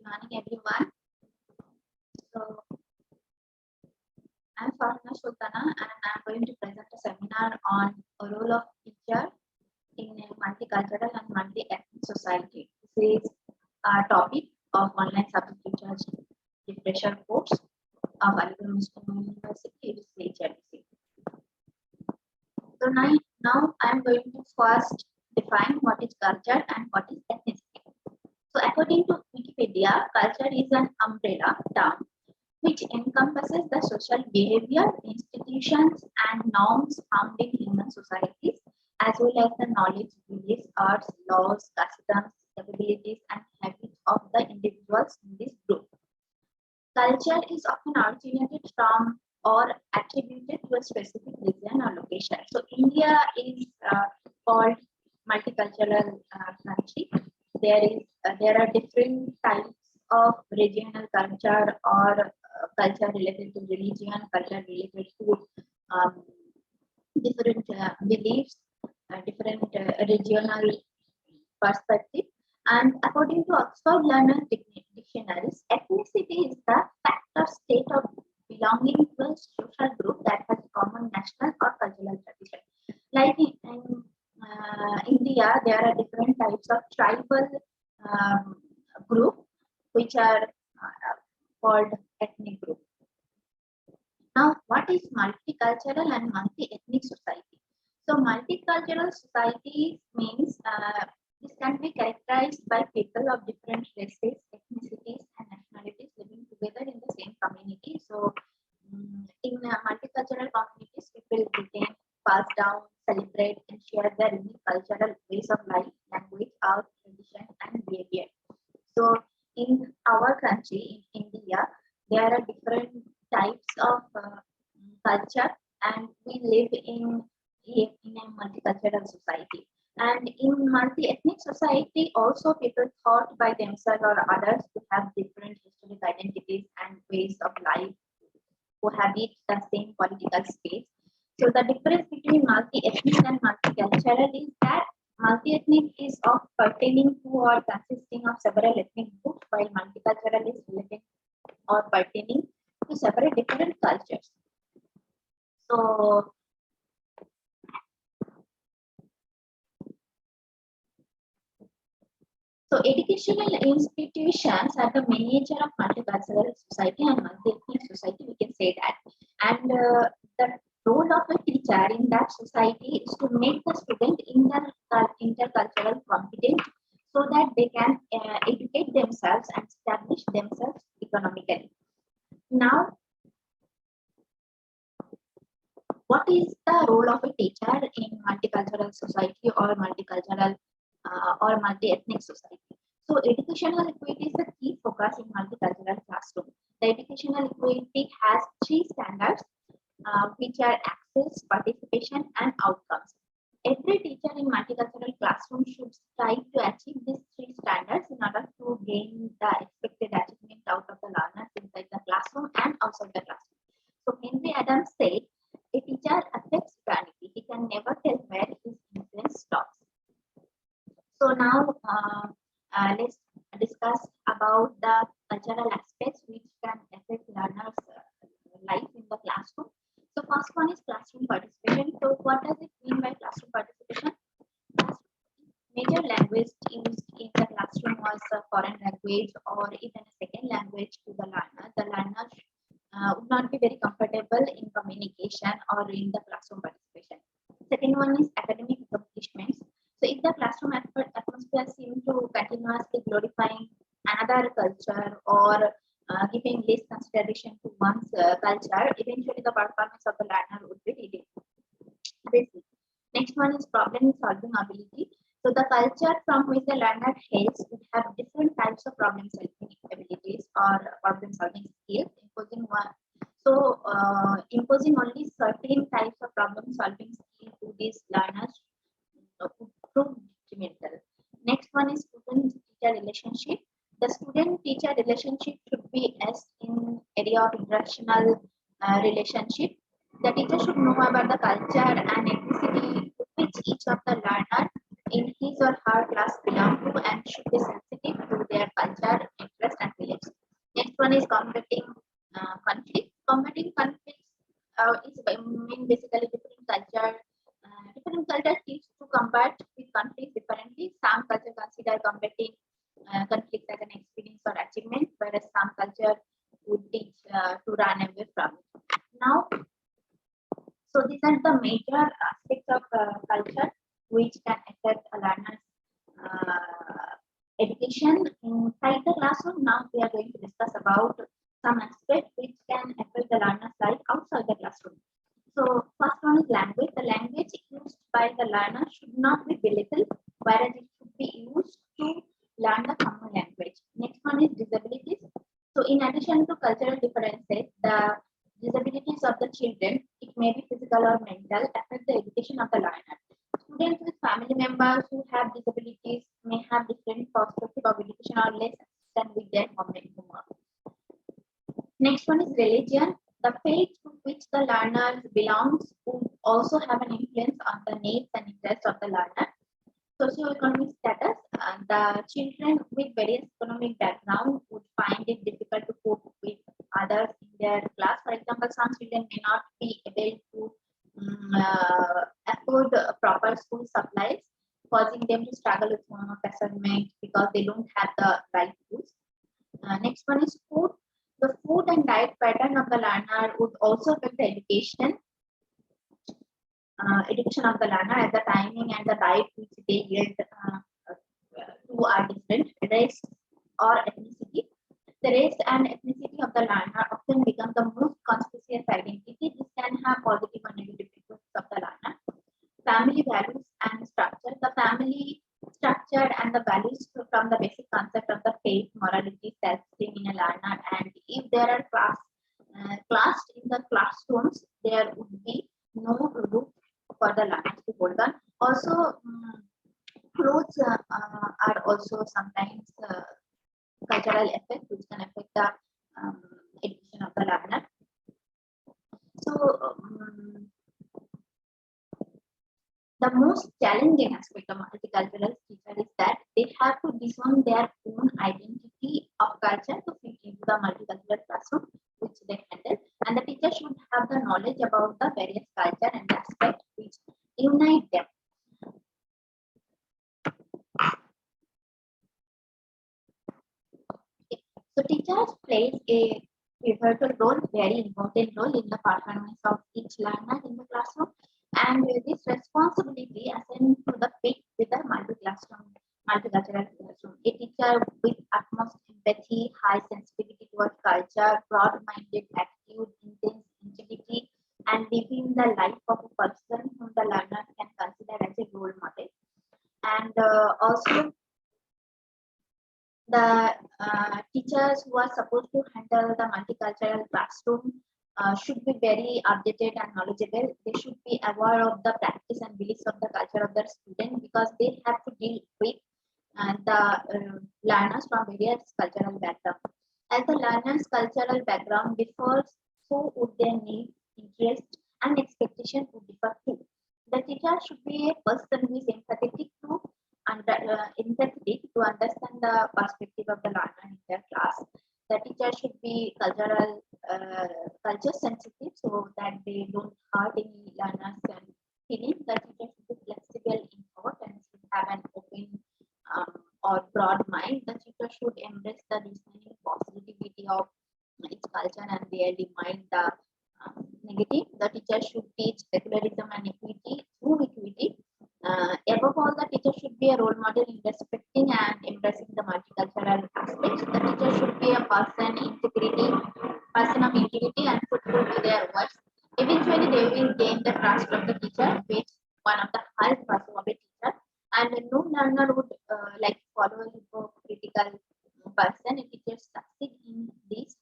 morning, everyone. So, I'm Farhana Sultana, and I'm going to present a seminar on a role of teacher in a multicultural and multi-ethnic society. This is a topic of online subject teachers refresher course of Aligarh Muslim University, HLC. So now I'm going to first define what is culture and what is ethnicity. So according to Wikipedia, culture is an umbrella term which encompasses the social behavior, institutions, and norms found in human societies, as well as the knowledge, beliefs, arts, laws, customs, capabilities, and habits of the individuals in this group. Culture is often originated from or attributed to a specific region or location. So India is called multicultural country. There are different types of regional culture or culture related to religion, culture related to different beliefs, different regional perspective. And according to Oxford Learner Dictionaries, ethnicity is the fact or state of belonging to a social group that has common national or cultural tradition. Like in India, there are different types of tribal group which are called ethnic group. Now, what is multicultural and multi-ethnic society? So, multicultural society means this can be characterized by people of different races, ethnicities, and nationalities living together in the same community. So, in multicultural communities, people retain, pass down, celebrate, and share their unique cultural ways of life, language, art, tradition, and behavior. So, in our country, in India, there are different types of culture, and we live in a multicultural society. And in multi-ethnic society, also people thought by themselves or others to have different historic identities and ways of life, cohabit the same political space. So the difference between multi-ethnic and multicultural is that multi-ethnic is of pertaining to or consisting of several ethnic groups, while multicultural is related or pertaining to several different cultures. So educational institutions are the miniature of multicultural society and multi-ethnic society, we can say that. And the role of a teacher in that society is to make the student intercultural competent so that they can educate themselves and establish themselves economically. Now, what is the role of a teacher in multicultural society or multicultural or multi-ethnic society? So educational equity is the key focus in multicultural classroom. The educational equity has three standards, which are access, participation, and outcomes. Every teacher in multicultural classroom should strive to achieve these three standards in order to gain the expected achievement out of the learners inside the classroom and outside the classroom. So Henry Adams said, a teacher affects humanity. He can never tell where his influence stops. So now let's discuss about the cultural aspects which can affect learners' life in the classroom. So first one is classroom participation. So what does it mean by classroom participation? Major language used in the classroom was a foreign language or even a second language to the learner. The learner would not be very comfortable in communication or in the classroom participation. Second one is academic accomplishments. So if the classroom atmosphere seems to continuously glorifying another culture or giving less consideration to one's culture, eventually the performance of the learner would be reduced. Next one is problem solving ability. So the culture from which the learner hails would have different types of problem solving abilities or problem solving skills, imposing only certain types of problem solving skills to these learners would prove detrimental. Next one is student-teacher relationship. The student-teacher relationship should be as in area of interactional relationship. The teacher should know about the culture and ethnicity to which each of the learner in his or her class belong to and should be sensitive to their culture, interest, and combating conflict. Combating conflicts is basically different culture. Different culture teach to combat with conflicts differently. Some culture consider combating conflict as an experience or achievement, whereas some culture would teach to run away from it. Now, so these are the major aspects of culture which can affect a learner's education inside the classroom. Now we are going to discuss about some aspects which can affect the learner's life outside the classroom. So first one is language. The language used by the learner should not be belittled, whereas it should be used to learn the common language. Next one is disabilities. So in addition to cultural differences, the disabilities of the children, it may be physical or mental, affect the education of the learner. Students with family members who have disabilities may have different perspective of education or less assistance with their homework. Next one is religion. The faith to which the learner belongs would also have an influence on the needs and interests of the learner. Socioeconomic status. The children with various economic background would find it difficult to cope with others in their class. For example, some children may not be able to afford proper school supplies, causing them to struggle with homework assignment because they don't have the right tools. Next one is food. The food and diet pattern of the learner would also affect the education of the learner, as the timing and the diet which they get two are different. Race or ethnicity. The race and ethnicity of the learner often become the most conspicuous identity. This can have positive and negative effects of the learner. Family values and structure. The family structure and the values from the basic concept of the faith, morality, self-esteem in a learner, and if there are classed in the classrooms, there would be no roof for the learners to hold on. Also, clothes are also sometimes cultural effect which can affect the education of the learner. So, the most challenging aspect of multicultural teacher is that they have to disown their own identity of culture to fit into the multicultural classroom which they handle, and the teacher should have the knowledge about the various culture and aspects which unite them. So teachers play a pivotal role, very important role in the performance of each learner in the classroom, and this responsibility assigned to the fit with the multicultural classroom. A teacher with utmost empathy, high sensitivity towards culture, broad-minded attitude, intense integrity, and living the life of a person whom the learner can consider as a role model. And also the teachers who are supposed to handle the multicultural classroom should be very updated and knowledgeable. They should be aware of the practice and beliefs of the culture of their student, because they have to deal with the learners from various cultural backgrounds. As the learner's cultural background differs, so would their needs, interests, and expectation would differ too. The teacher should be a person who is empathetic to empathetic to understand the perspective of the learner in their class. The teacher should be culture sensitive so that they don't hurt any learners and feelings. The teacher should be flexible in thought and should have an open or broad mind. The teacher should embrace the listening positivity of its culture and barely mind the negative. The teacher should teach secularism and equity through equity. Above all, the teacher should be a role model in respecting and embracing the multicultural aspects. The teacher should be a person of integrity and truthful to their words. Eventually, they will gain the trust of the teacher, which is one of the highest virtues of a teacher. And no learner would like follow a hypocritical person. A teacher succeeds in this,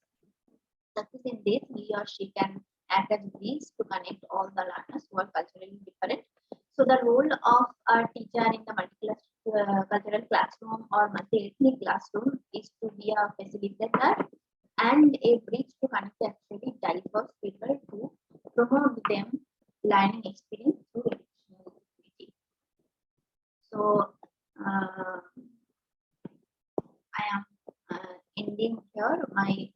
he or she can act as bridge to connect all the learners who are culturally different. So the role of a teacher in the multicultural classroom or multi-ethnic classroom is to be a facilitator and a bridge to connect actually diverse people to promote them learning experience through educational activity. So I am ending here my